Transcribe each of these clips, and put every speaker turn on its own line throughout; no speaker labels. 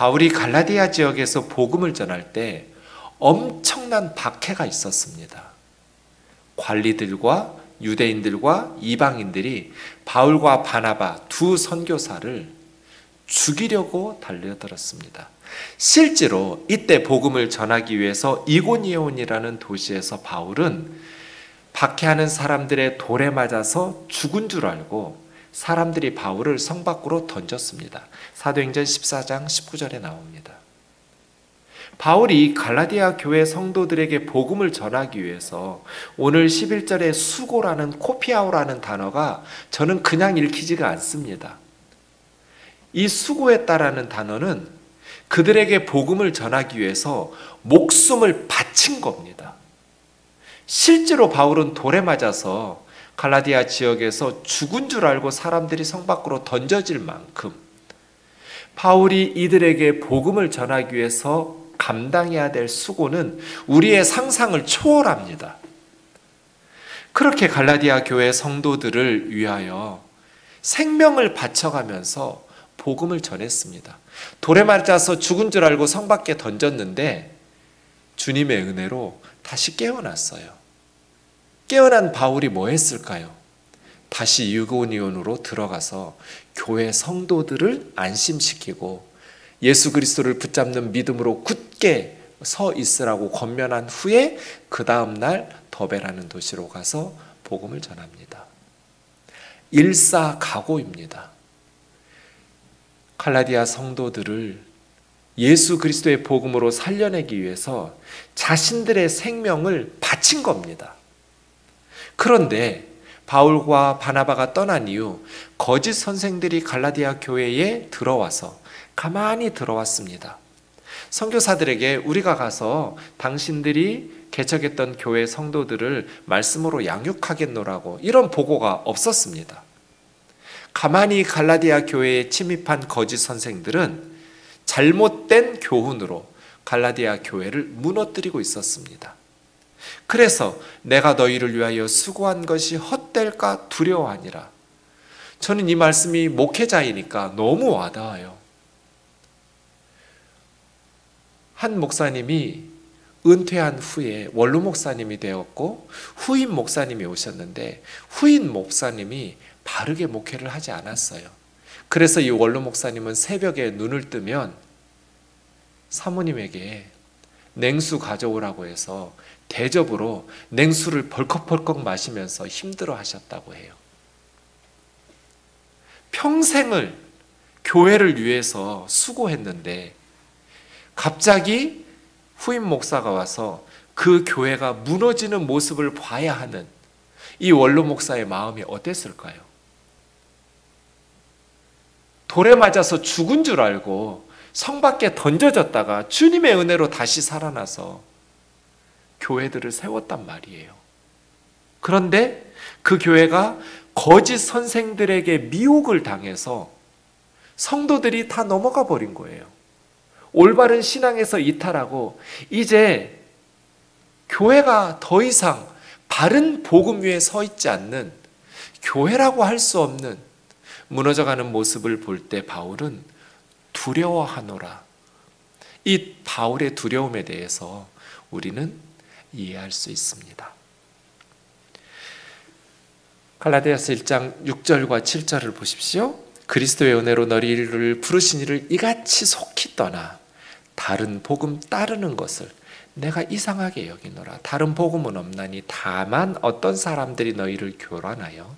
바울이 갈라디아 지역에서 복음을 전할 때 엄청난 박해가 있었습니다. 관리들과 유대인들과 이방인들이 바울과 바나바 두 선교사를 죽이려고 달려들었습니다. 실제로 이때 복음을 전하기 위해서 이고니온이라는 도시에서 바울은 박해하는 사람들의 돌에 맞아서 죽은 줄 알고 사람들이 바울을 성 밖으로 던졌습니다. 사도행전 14장 19절에 나옵니다. 바울이 갈라디아 교회 성도들에게 복음을 전하기 위해서 오늘 11절에 수고라는 코피아오라는 단어가 저는 그냥 읽히지가 않습니다. 이 수고했다라는 단어는 그들에게 복음을 전하기 위해서 목숨을 바친 겁니다. 실제로 바울은 돌에 맞아서 갈라디아 지역에서 죽은 줄 알고 사람들이 성 밖으로 던져질 만큼 바울이 이들에게 복음을 전하기 위해서 감당해야 될 수고는 우리의 상상을 초월합니다. 그렇게 갈라디아 교회 성도들을 위하여 생명을 바쳐가면서 복음을 전했습니다. 돌에 맞아서 죽은 줄 알고 성 밖에 던졌는데 주님의 은혜로 다시 깨어났어요. 깨어난 바울이 뭐 했을까요? 다시 이고니온으로 들어가서 교회 성도들을 안심시키고 예수 그리스도를 붙잡는 믿음으로 굳게 서 있으라고 권면한 후에 그 다음 날 더베라는 도시로 가서 복음을 전합니다. 일사각오입니다. 갈라디아 성도들을 예수 그리스도의 복음으로 살려내기 위해서 자신들의 생명을 바친 겁니다. 그런데 바울과 바나바가 떠난 이후 거짓 선생들이 갈라디아 교회에 들어와서 가만히 들어왔습니다. 선교사들에게 우리가 가서 당신들이 개척했던 교회 성도들을 말씀으로 양육하겠노라고 이런 보고가 없었습니다. 가만히 갈라디아 교회에 침입한 거짓 선생들은 잘못된 교훈으로 갈라디아 교회를 무너뜨리고 있었습니다. 그래서 내가 너희를 위하여 수고한 것이 헛될까 두려워하니라. 저는 이 말씀이 목회자이니까 너무 와닿아요. 한 목사님이 은퇴한 후에 원로 목사님이 되었고 후임 목사님이 오셨는데 후임 목사님이 바르게 목회를 하지 않았어요. 그래서 이 원로 목사님은 새벽에 눈을 뜨면 사모님에게 냉수 가져오라고 해서 대접으로 냉수를 벌컥벌컥 마시면서 힘들어 하셨다고 해요. 평생을 교회를 위해서 수고했는데 갑자기 후임 목사가 와서 그 교회가 무너지는 모습을 봐야 하는 이 원로 목사의 마음이 어땠을까요? 돌에 맞아서 죽은 줄 알고 성 밖에 던져졌다가 주님의 은혜로 다시 살아나서 교회들을 세웠단 말이에요. 그런데 그 교회가 거짓 선생들에게 미혹을 당해서 성도들이 다 넘어가 버린 거예요. 올바른 신앙에서 이탈하고 이제 교회가 더 이상 바른 복음 위에 서 있지 않는 교회라고 할 수 없는 무너져가는 모습을 볼 때 바울은 두려워하노라. 이 바울의 두려움에 대해서 우리는 이해할 수 있습니다. 갈라디아서 1장 6절과 7절을 보십시오. 그리스도의 은혜로 너희를 부르신 이를 이같이 속히 떠나 다른 복음 따르는 것을 내가 이상하게 여기노라. 다른 복음은 없나니 다만 어떤 사람들이 너희를 교란하여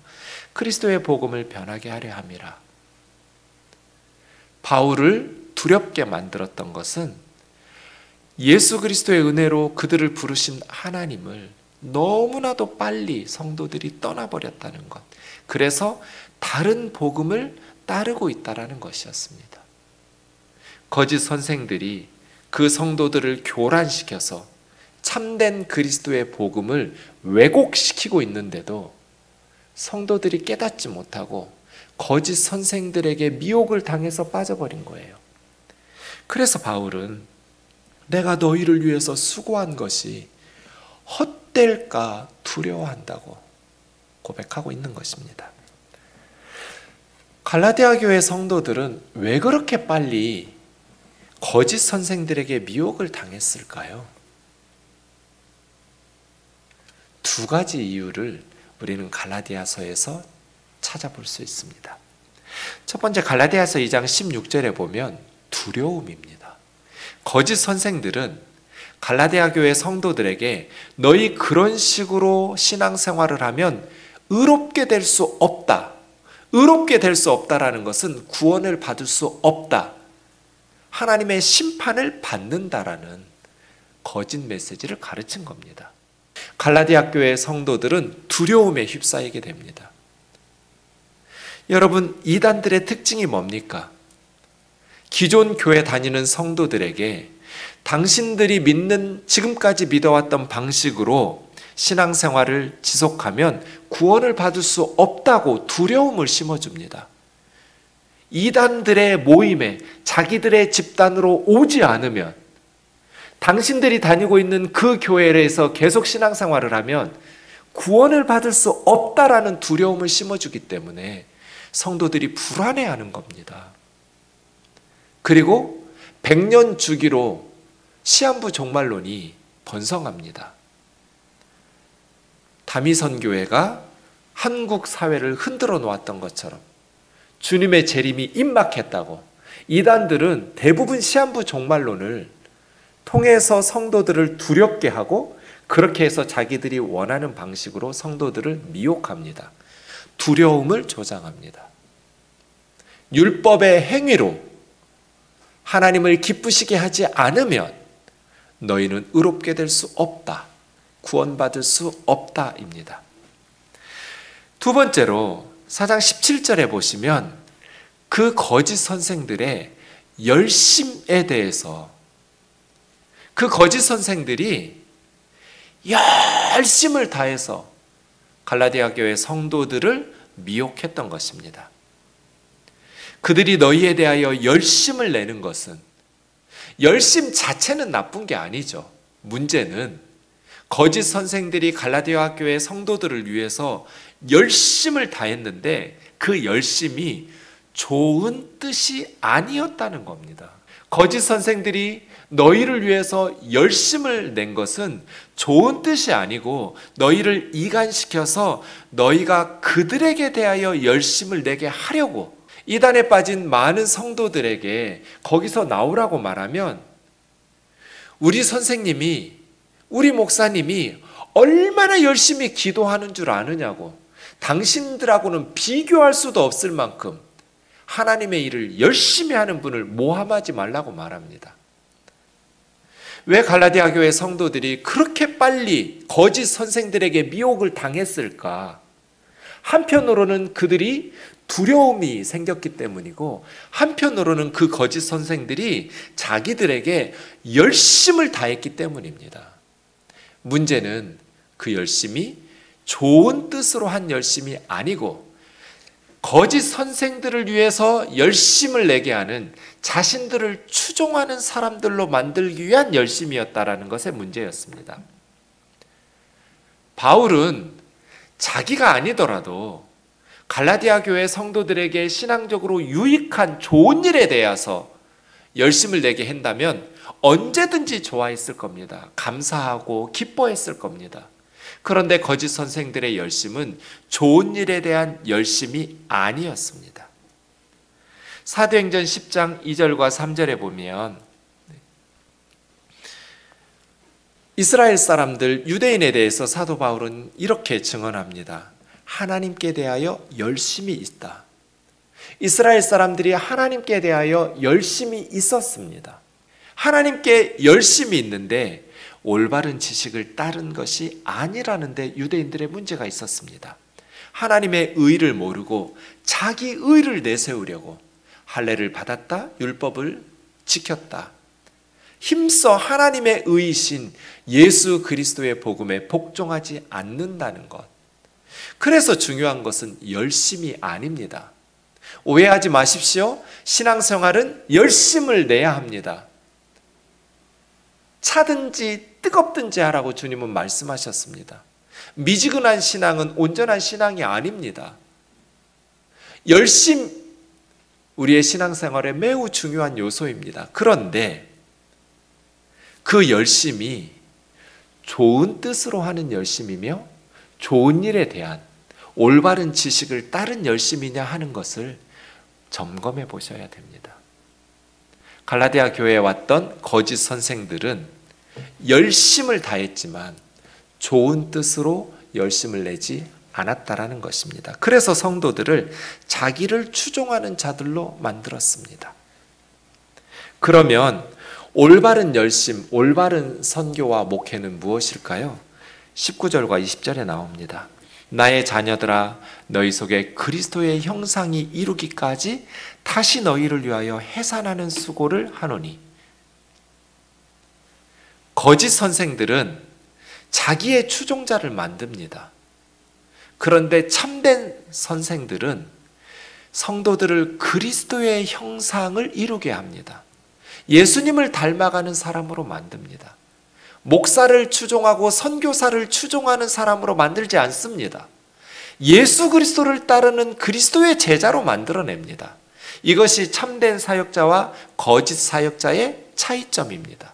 그리스도의 복음을 변하게 하려 함이라. 바울을 두렵게 만들었던 것은 예수 그리스도의 은혜로 그들을 부르신 하나님을 너무나도 빨리 성도들이 떠나버렸다는 것. 그래서 다른 복음을 따르고 있다는 것이었습니다. 거짓 선생들이 그 성도들을 교란시켜서 참된 그리스도의 복음을 왜곡시키고 있는데도 성도들이 깨닫지 못하고 거짓 선생들에게 미혹을 당해서 빠져버린 거예요. 그래서 바울은 내가 너희를 위해서 수고한 것이 헛될까 두려워한다고 고백하고 있는 것입니다. 갈라디아 교회 성도들은 왜 그렇게 빨리 거짓 선생들에게 미혹을 당했을까요? 두 가지 이유를 우리는 갈라디아서에서 찾아볼 수 있습니다. 첫 번째, 갈라디아서 2장 16절에 보면 두려움입니다. 거짓 선생들은 갈라디아 교회 성도들에게 너희 그런 식으로 신앙생활을 하면 의롭게 될 수 없다. 의롭게 될 수 없다라는 것은 구원을 받을 수 없다. 하나님의 심판을 받는다라는 거짓 메시지를 가르친 겁니다. 갈라디아 교회 성도들은 두려움에 휩싸이게 됩니다. 여러분, 이단들의 특징이 뭡니까? 기존 교회 다니는 성도들에게 당신들이 믿는, 지금까지 믿어왔던 방식으로 신앙생활을 지속하면 구원을 받을 수 없다고 두려움을 심어줍니다. 이단들의 모임에 자기들의 집단으로 오지 않으면, 당신들이 다니고 있는 그 교회에서 계속 신앙생활을 하면 구원을 받을 수 없다라는 두려움을 심어주기 때문에 성도들이 불안해하는 겁니다. 그리고 100년 주기로 시한부 종말론이 번성합니다. 다미선 교회가 한국 사회를 흔들어 놓았던 것처럼 주님의 재림이 임박했다고 이단들은 대부분 시한부 종말론을 통해서 성도들을 두렵게 하고, 그렇게 해서 자기들이 원하는 방식으로 성도들을 미혹합니다. 두려움을 조장합니다. 율법의 행위로 하나님을 기쁘시게 하지 않으면 너희는 의롭게 될 수 없다. 구원받을 수 없다입니다. 두 번째로 4장 17절에 보시면 그 거짓 선생들의 열심에 대해서, 그 거짓 선생들이 열심을 다해서 갈라디아 교회 성도들을 미혹했던 것입니다. 그들이 너희에 대하여 열심을 내는 것은, 열심 자체는 나쁜 게 아니죠. 문제는 거짓 선생들이 갈라디아 교회 성도들을 위해서 열심을 다했는데 그 열심이 좋은 뜻이 아니었다는 겁니다. 거짓 선생들이 너희를 위해서 열심을 낸 것은 좋은 뜻이 아니고 너희를 이간시켜서 너희가 그들에게 대하여 열심을 내게 하려고, 이단에 빠진 많은 성도들에게 거기서 나오라고 말하면 우리 선생님이, 우리 목사님이 얼마나 열심히 기도하는 줄 아느냐고, 당신들하고는 비교할 수도 없을 만큼 하나님의 일을 열심히 하는 분을 모함하지 말라고 말합니다. 왜 갈라디아 교회 성도들이 그렇게 빨리 거짓 선생들에게 미혹을 당했을까? 한편으로는 그들이 두려움이 생겼기 때문이고, 한편으로는 그 거짓 선생들이 자기들에게 열심을 다했기 때문입니다. 문제는 그 열심이 좋은 뜻으로 한 열심이 아니고 거짓 선생들을 위해서 열심을 내게 하는, 자신들을 추종하는 사람들로 만들기 위한 열심이었다라는 것의 문제였습니다. 바울은 자기가 아니더라도 갈라디아 교회 성도들에게 신앙적으로 유익한 좋은 일에 대해서 열심을 내게 한다면 언제든지 좋아했을 겁니다. 감사하고 기뻐했을 겁니다. 그런데 거짓 선생들의 열심은 좋은 일에 대한 열심이 아니었습니다. 사도행전 10장 2절과 3절에 보면 이스라엘 사람들, 유대인에 대해서 사도 바울은 이렇게 증언합니다. 하나님께 대하여 열심이 있다. 이스라엘 사람들이 하나님께 대하여 열심이 있었습니다. 하나님께 열심이 있는데 올바른 지식을 따른 것이 아니라는 데 유대인들의 문제가 있었습니다. 하나님의 의를 모르고 자기 의를 내세우려고 할례를 받았다, 율법을 지켰다, 힘써 하나님의 의이신 예수 그리스도의 복음에 복종하지 않는다는 것. 그래서 중요한 것은 열심이 아닙니다. 오해하지 마십시오. 신앙생활은 열심을 내야 합니다. 차든지 뜨겁든지 하라고 주님은 말씀하셨습니다. 미지근한 신앙은 온전한 신앙이 아닙니다. 열심, 우리의 신앙생활에 매우 중요한 요소입니다. 그런데 그 열심이 좋은 뜻으로 하는 열심이며 좋은 일에 대한 올바른 지식을 따른 열심이냐 하는 것을 점검해 보셔야 됩니다. 갈라디아 교회에 왔던 거짓 선생들은 열심을 다했지만 좋은 뜻으로 열심을 내지 않았다라는 것입니다. 그래서 성도들을 자기를 추종하는 자들로 만들었습니다. 그러면 올바른 열심, 올바른 선교와 목회는 무엇일까요? 19절과 20절에 나옵니다. 나의 자녀들아, 너희 속에 그리스도의 형상이 이루기까지 다시 너희를 위하여 해산하는 수고를 하노니. 거짓 선생들은 자기의 추종자를 만듭니다. 그런데 참된 선생들은 성도들을 그리스도의 형상을 이루게 합니다. 예수님을 닮아가는 사람으로 만듭니다. 목사를 추종하고 선교사를 추종하는 사람으로 만들지 않습니다. 예수 그리스도를 따르는 그리스도의 제자로 만들어냅니다. 이것이 참된 사역자와 거짓 사역자의 차이점입니다.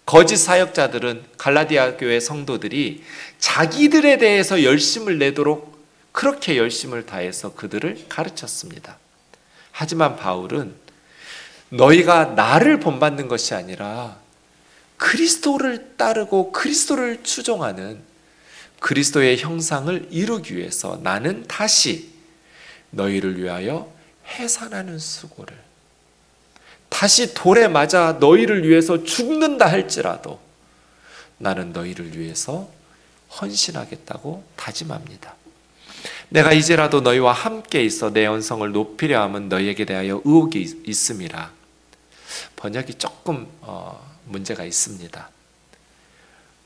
거짓 사역자들은 갈라디아 교회 성도들이 자기들에 대해서 열심을 내도록 그렇게 열심을 다해서 그들을 가르쳤습니다. 하지만 바울은 너희가 나를 본받는 것이 아니라 그리스도를 따르고 그리스도를 추종하는 그리스도의 형상을 이루기 위해서 나는 다시 너희를 위하여 해산하는 수고를, 다시 돌에 맞아 너희를 위해서 죽는다 할지라도 나는 너희를 위해서 헌신하겠다고 다짐합니다. 내가 이제라도 너희와 함께 있어 내 언성을 높이려 함은 너희에게 대하여 의혹이 있음이라. 번역이 조금 문제가 있습니다.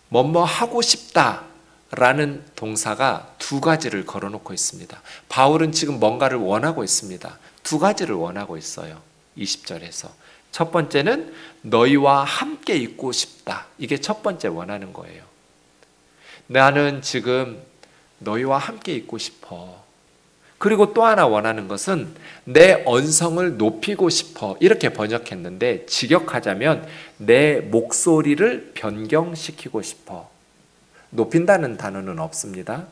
뭐뭐 하고 싶다라는 동사가 두 가지를 걸어놓고 있습니다. 바울은 지금 뭔가를 원하고 있습니다. 두 가지를 원하고 있어요. 20절에서. 첫 번째는 너희와 함께 있고 싶다. 이게 첫 번째 원하는 거예요. 나는 지금 너희와 함께 있고 싶어. 그리고 또 하나 원하는 것은 내 언성을 높이고 싶어. 이렇게 번역했는데 직역하자면 내 목소리를 변경시키고 싶어. 높인다는 단어는 없습니다.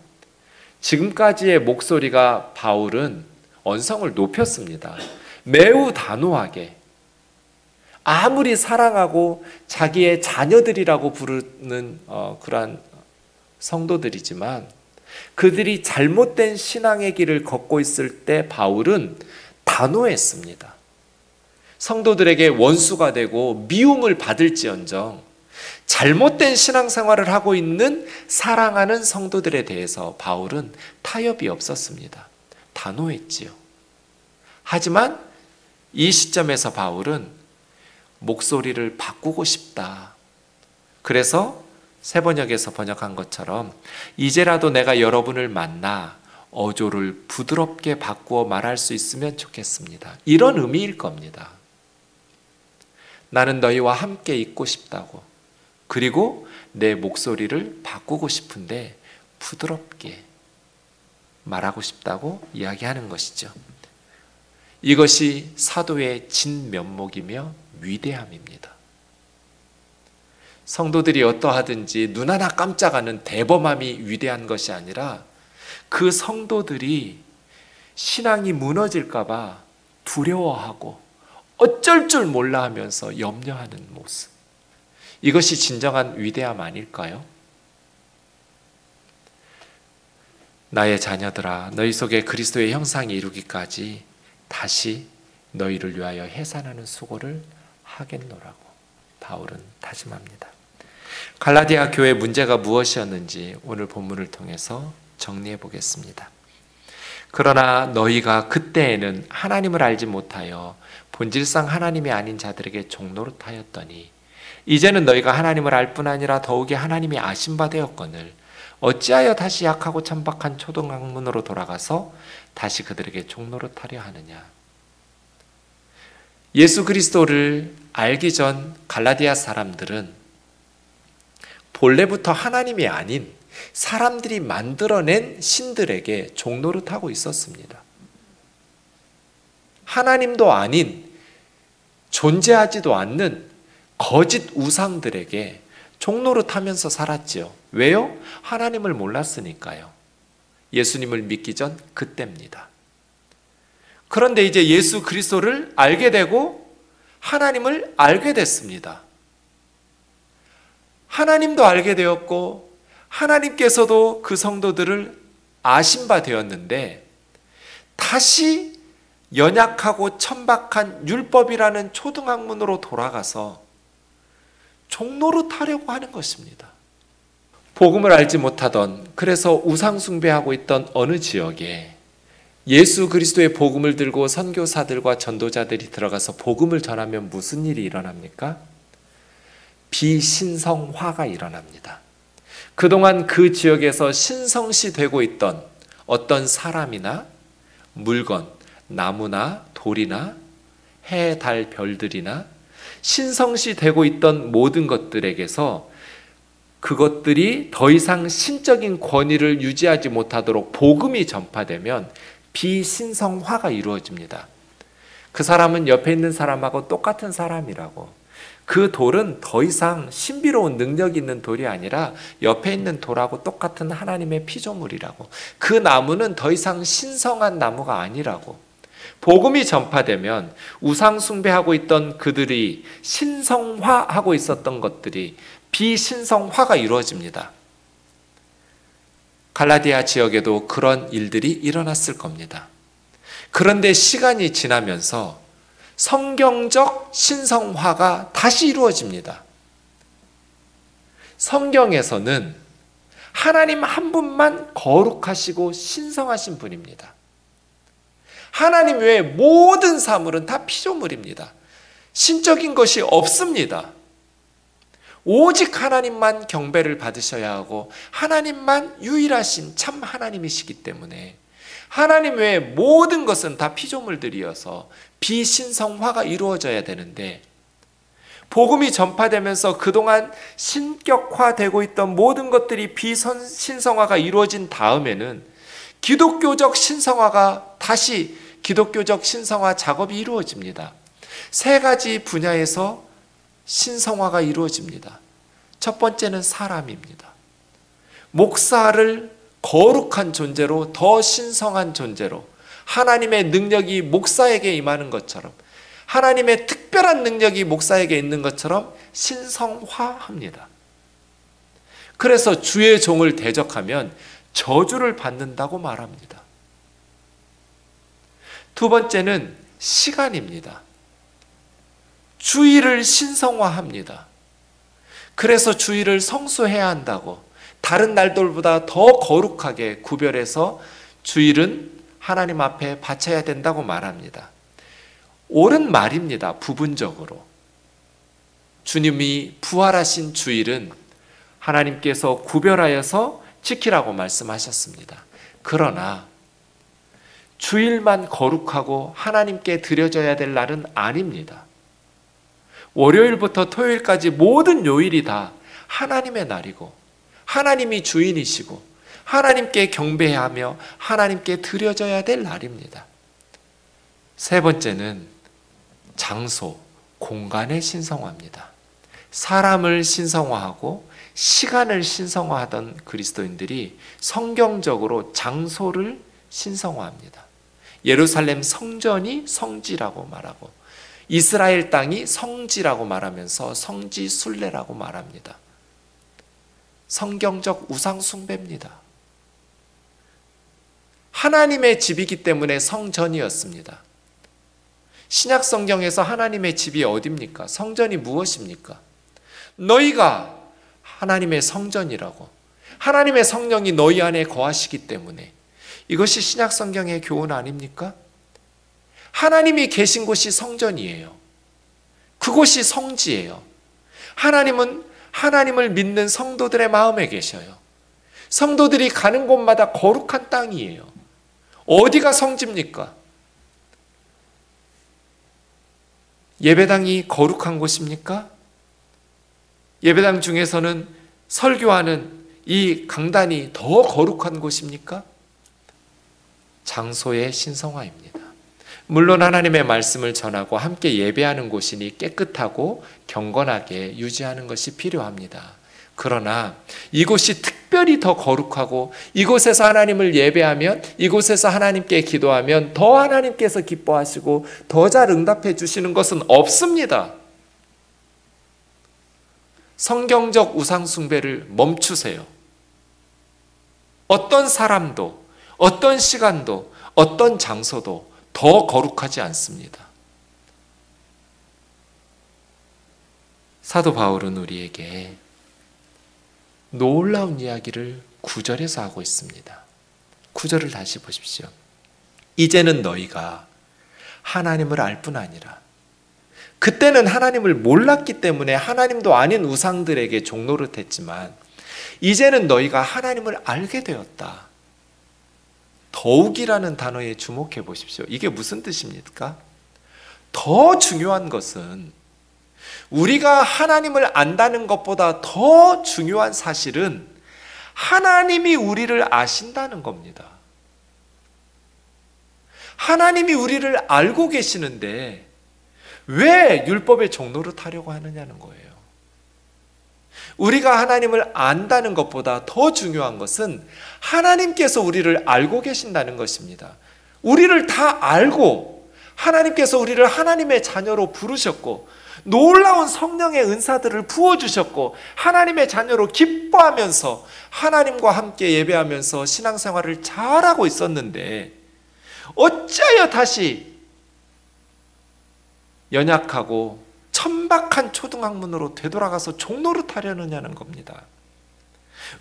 지금까지의 목소리가 바울은 언성을 높였습니다. 매우 단호하게. 아무리 사랑하고 자기의 자녀들이라고 부르는 그러한 성도들이지만 그들이 잘못된 신앙의 길을 걷고 있을 때 바울은 단호했습니다. 성도들에게 원수가 되고 미움을 받을지언정 잘못된 신앙생활을 하고 있는 사랑하는 성도들에 대해서 바울은 타협이 없었습니다. 단호했지요. 하지만 이 시점에서 바울은 목소리를 바꾸고 싶다. 그래서 세번역에서 번역한 것처럼 이제라도 내가 여러분을 만나 어조를 부드럽게 바꾸어 말할 수 있으면 좋겠습니다. 이런 의미일 겁니다. 나는 너희와 함께 있고 싶다고. 그리고 내 목소리를 바꾸고 싶은데 부드럽게 말하고 싶다고 이야기하는 것이죠. 이것이 사도의 진면목이며 위대함입니다. 성도들이 어떠하든지 눈 하나 깜짝하는 대범함이 위대한 것이 아니라 그 성도들이 신앙이 무너질까 봐 두려워하고 어쩔 줄 몰라 하면서 염려하는 모습. 이것이 진정한 위대함 아닐까요? 나의 자녀들아, 너희 속에 그리스도의 형상이 이루기까지 다시 너희를 위하여 해산하는 수고를 하겠노라고 바울은 다짐합니다. 갈라디아 교회의 문제가 무엇이었는지 오늘 본문을 통해서 정리해 보겠습니다. 그러나 너희가 그때에는 하나님을 알지 못하여 본질상 하나님이 아닌 자들에게 종노릇하였더니 이제는 너희가 하나님을 알 뿐 아니라 더욱이 하나님이 아신 바 되었거늘 어찌하여 다시 약하고 천박한 초등학문으로 돌아가서 다시 그들에게 종노릇하려 하느냐. 예수 그리스도를 알기 전 갈라디아 사람들은 본래부터 하나님이 아닌 사람들이 만들어낸 신들에게 종노릇하고 있었습니다. 하나님도 아닌 존재하지도 않는 거짓 우상들에게 종노릇하면서 살았지요. 왜요? 하나님을 몰랐으니까요. 예수님을 믿기 전 그때입니다. 그런데 이제 예수 그리스도를 알게 되고 하나님을 알게 됐습니다. 하나님도 알게 되었고 하나님께서도 그 성도들을 아신 바 되었는데 다시 연약하고 천박한 율법이라는 초등학문으로 돌아가서 종노릇하려고 하는 것입니다. 복음을 알지 못하던, 그래서 우상 숭배하고 있던 어느 지역에 예수 그리스도의 복음을 들고 선교사들과 전도자들이 들어가서 복음을 전하면 무슨 일이 일어납니까? 비신성화가 일어납니다. 그동안 그 지역에서 신성시 되고 있던 어떤 사람이나 물건, 나무나 돌이나 해, 달, 별들이나 신성시 되고 있던 모든 것들에게서 그것들이 더 이상 신적인 권위를 유지하지 못하도록 복음이 전파되면 비신성화가 이루어집니다. 그 사람은 옆에 있는 사람하고 똑같은 사람이라고. 그 돌은 더 이상 신비로운 능력 있는 돌이 아니라 옆에 있는 돌하고 똑같은 하나님의 피조물이라고. 그 나무는 더 이상 신성한 나무가 아니라고. 복음이 전파되면 우상 숭배하고 있던 그들이 신성화하고 있었던 것들이 비신성화가 이루어집니다. 갈라디아 지역에도 그런 일들이 일어났을 겁니다. 그런데 시간이 지나면서 성경적 신성화가 다시 이루어집니다. 성경에서는 하나님 한 분만 거룩하시고 신성하신 분입니다. 하나님 외에 모든 사물은 다 피조물입니다. 신적인 것이 없습니다. 오직 하나님만 경배를 받으셔야 하고 하나님만 유일하신 참 하나님이시기 때문에 하나님 외에 모든 것은 다 피조물들이어서 비신성화가 이루어져야 되는데, 복음이 전파되면서 그동안 신격화되고 있던 모든 것들이 비신성화가 이루어진 다음에는 기독교적 신성화가 다시 기독교적 신성화 작업이 이루어집니다. 세 가지 분야에서 신성화가 이루어집니다. 첫 번째는 사람입니다. 목사를 거룩한 존재로, 더 신성한 존재로, 하나님의 능력이 목사에게 임하는 것처럼, 하나님의 특별한 능력이 목사에게 있는 것처럼 신성화합니다. 그래서 주의 종을 대적하면 저주를 받는다고 말합니다. 두 번째는 시간입니다. 주일을 신성화합니다. 그래서 주일을 성수해야 한다고, 다른 날들보다 더 거룩하게 구별해서 주일은 하나님 앞에 바쳐야 된다고 말합니다. 옳은 말입니다. 부분적으로. 주님이 부활하신 주일은 하나님께서 구별하여서 지키라고 말씀하셨습니다. 그러나 주일만 거룩하고 하나님께 드려져야 될 날은 아닙니다. 월요일부터 토요일까지 모든 요일이 다 하나님의 날이고 하나님이 주인이시고 하나님께 경배하며 하나님께 드려져야 될 날입니다. 세 번째는 장소, 공간의 신성화입니다. 사람을 신성화하고 시간을 신성화하던 그리스도인들이 성경적으로 장소를 신성화합니다. 예루살렘 성전이 성지라고 말하고 이스라엘 땅이 성지라고 말하면서 성지 순례라고 말합니다. 성경적 우상 숭배입니다. 하나님의 집이기 때문에 성전이었습니다. 신약 성경에서 하나님의 집이 어디입니까? 성전이 무엇입니까? 너희가 하나님의 성전이라고, 하나님의 성령이 너희 안에 거하시기 때문에, 이것이 신약 성경의 교훈 아닙니까? 하나님이 계신 곳이 성전이에요. 그곳이 성지예요. 하나님은 하나님을 믿는 성도들의 마음에 계셔요. 성도들이 가는 곳마다 거룩한 땅이에요. 어디가 성지입니까? 예배당이 거룩한 곳입니까? 예배당 중에서는 설교하는 이 강단이 더 거룩한 곳입니까? 장소의 신성화입니다. 물론 하나님의 말씀을 전하고 함께 예배하는 곳이니 깨끗하고 경건하게 유지하는 것이 필요합니다. 그러나 이곳이 특별히 더 거룩하고 이곳에서 하나님을 예배하면, 이곳에서 하나님께 기도하면 더 하나님께서 기뻐하시고 더 잘 응답해 주시는 것은 없습니다. 성경적 우상 숭배를 멈추세요. 어떤 사람도, 어떤 시간도, 어떤 장소도 더 거룩하지 않습니다. 사도 바울은 우리에게 놀라운 이야기를 9절에서 하고 있습니다. 9절을 다시 보십시오. 이제는 너희가 하나님을 알 뿐 아니라, 그때는 하나님을 몰랐기 때문에 하나님도 아닌 우상들에게 종노릇했지만 이제는 너희가 하나님을 알게 되었다. 더욱이라는 단어에 주목해 보십시오. 이게 무슨 뜻입니까? 더 중요한 것은, 우리가 하나님을 안다는 것보다 더 중요한 사실은 하나님이 우리를 아신다는 겁니다. 하나님이 우리를 알고 계시는데 왜 율법의 종노릇 하려고 하느냐는 거예요. 우리가 하나님을 안다는 것보다 더 중요한 것은 하나님께서 우리를 알고 계신다는 것입니다. 우리를 다 알고 하나님께서 우리를 하나님의 자녀로 부르셨고 놀라운 성령의 은사들을 부어주셨고 하나님의 자녀로 기뻐하면서 하나님과 함께 예배하면서 신앙생활을 잘하고 있었는데 어찌하여 다시 연약하고 천박한 초등학문으로 되돌아가서 종노릇 하려느냐는 겁니다.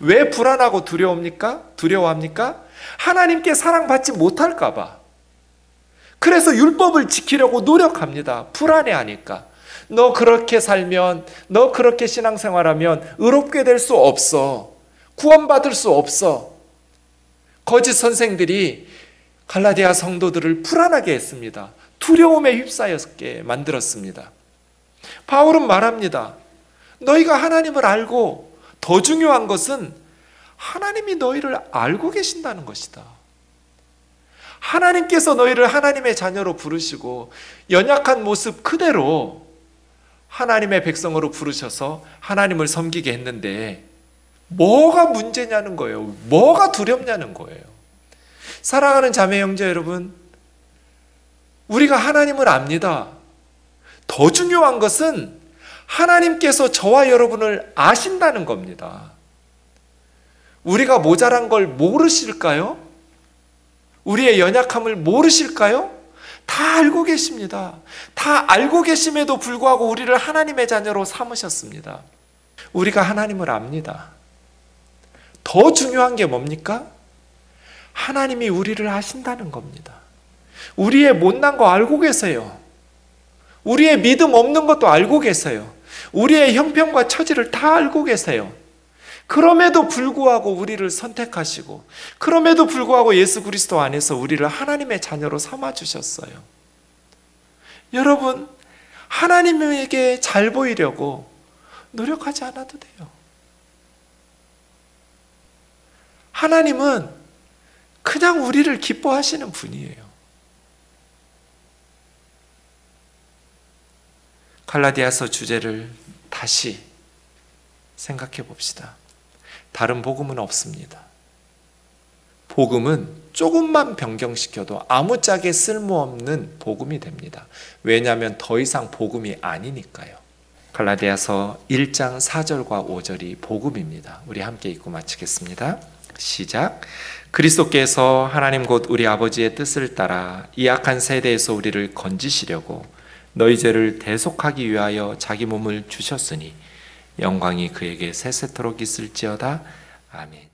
왜 불안하고 두려워합니까? 하나님께 사랑받지 못할까 봐. 그래서 율법을 지키려고 노력합니다. 불안해하니까. 너 그렇게 살면, 너 그렇게 신앙생활하면 의롭게 될 수 없어. 구원받을 수 없어. 거짓 선생들이 갈라디아 성도들을 불안하게 했습니다. 두려움에 휩싸였게 만들었습니다. 바울은 말합니다. 너희가 하나님을 알고 더 중요한 것은 하나님이 너희를 알고 계신다는 것이다. 하나님께서 너희를 하나님의 자녀로 부르시고 연약한 모습 그대로 하나님의 백성으로 부르셔서 하나님을 섬기게 했는데 뭐가 문제냐는 거예요. 뭐가 두렵냐는 거예요. 사랑하는 자매 형제 여러분, 우리가 하나님을 압니다. 더 중요한 것은 하나님께서 저와 여러분을 아신다는 겁니다. 우리가 모자란 걸 모르실까요? 우리의 연약함을 모르실까요? 다 알고 계십니다. 다 알고 계심에도 불구하고 우리를 하나님의 자녀로 삼으셨습니다. 우리가 하나님을 압니다. 더 중요한 게 뭡니까? 하나님이 우리를 아신다는 겁니다. 우리의 못난 거 알고 계세요. 우리의 믿음 없는 것도 알고 계세요. 우리의 형편과 처지를 다 알고 계세요. 그럼에도 불구하고 우리를 선택하시고 그럼에도 불구하고 예수 그리스도 안에서 우리를 하나님의 자녀로 삼아주셨어요. 여러분, 하나님에게 잘 보이려고 노력하지 않아도 돼요. 하나님은 그냥 우리를 기뻐하시는 분이에요. 갈라디아서 주제를 다시 생각해 봅시다. 다른 복음은 없습니다. 복음은 조금만 변경시켜도 아무짝에 쓸모없는 복음이 됩니다. 왜냐하면 더 이상 복음이 아니니까요. 갈라디아서 1장 4절과 5절이 복음입니다. 우리 함께 읽고 마치겠습니다. 시작. 그리스도께서 하나님 곧 우리 아버지의 뜻을 따라 이 악한 세대에서 우리를 건지시려고 너희 죄를 대속하기 위하여 자기 몸을 주셨으니 영광이 그에게 세세토록 있을지어다. 아멘.